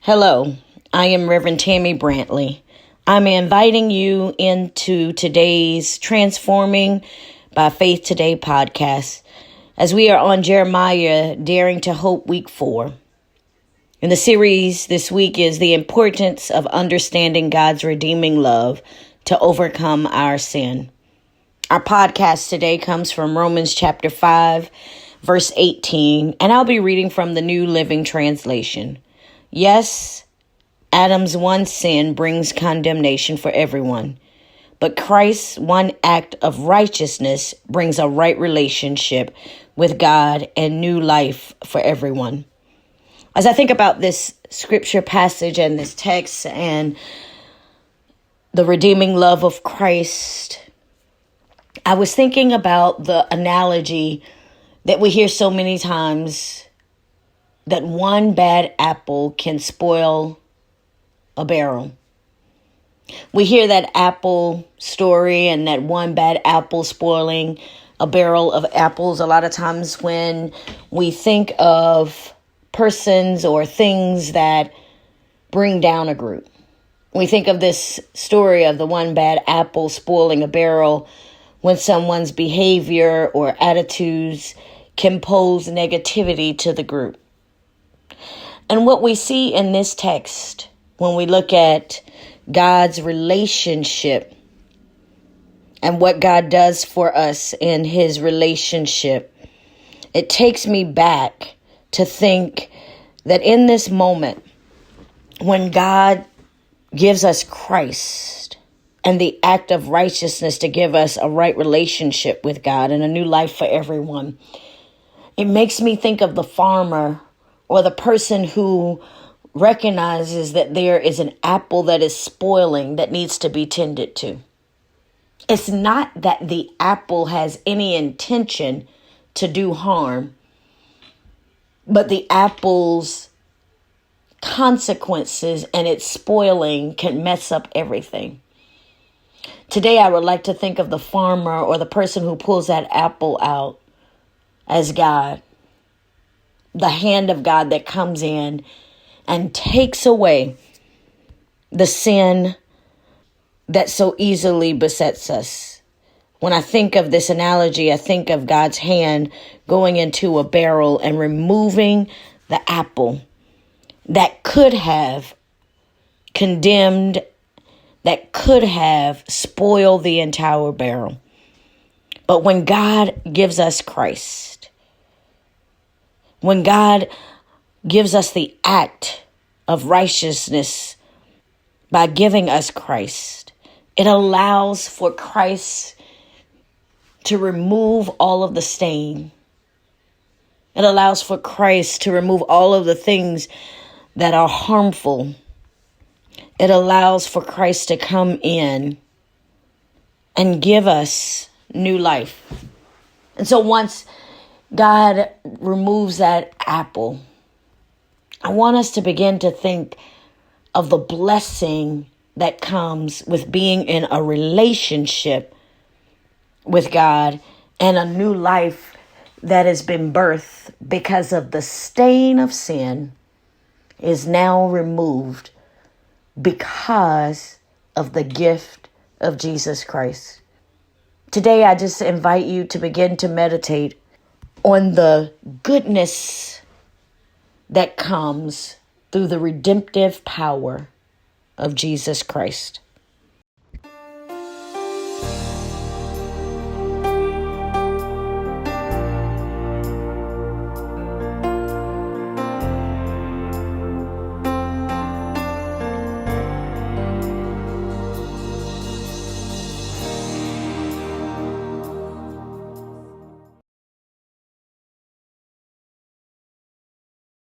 Hello, I am Reverend Tammy Brantley. I'm inviting you into today's Transforming by Faith Today podcast as we are on Jeremiah Daring to Hope Week 4. And the series this week is the importance of understanding God's redeeming love to overcome our sin. Our podcast today comes from Romans chapter 5, verse 18, and I'll be reading from the New Living Translation. Yes, Adam's one sin brings condemnation for everyone, but Christ's one act of righteousness brings a right relationship with God and new life for everyone. As I think about this scripture passage and this text and the redeeming love of Christ, I was thinking about the analogy that we hear so many times that one bad apple can spoil a barrel. We hear that apple story and that one bad apple spoiling a barrel of apples a lot of times when we think of persons or things that bring down a group. We think of this story of the one bad apple spoiling a barrel when someone's behavior or attitudes can pose negativity to the group. And what we see in this text, when we look at God's relationship and what God does for us in his relationship, it takes me back to think that in this moment, when God gives us Christ and the act of righteousness to give us a right relationship with God and a new life for everyone, it makes me think of the farmer or the person who recognizes that there is an apple that is spoiling that needs to be tended to. It's not that the apple has any intention to do harm, but the apple's consequences and its spoiling can mess up everything. Today, I would like to think of the farmer or the person who pulls that apple out as God. The hand of God that comes in and takes away the sin that so easily besets us. When I think of this analogy, I think of God's hand going into a barrel and removing the apple that could have condemned, that could have spoiled the entire barrel. But when God gives us Christ, when God gives us the act of righteousness by giving us Christ, it allows for Christ to remove all of the stain. It allows for Christ to remove all of the things that are harmful. It allows for Christ to come in and give us new life. And so once God removes that apple, I want us to begin to think of the blessing that comes with being in a relationship with God and a new life that has been birthed because of the stain of sin is now removed because of the gift of Jesus Christ. Today, I just invite you to begin to meditate on the goodness that comes through the redemptive power of Jesus Christ.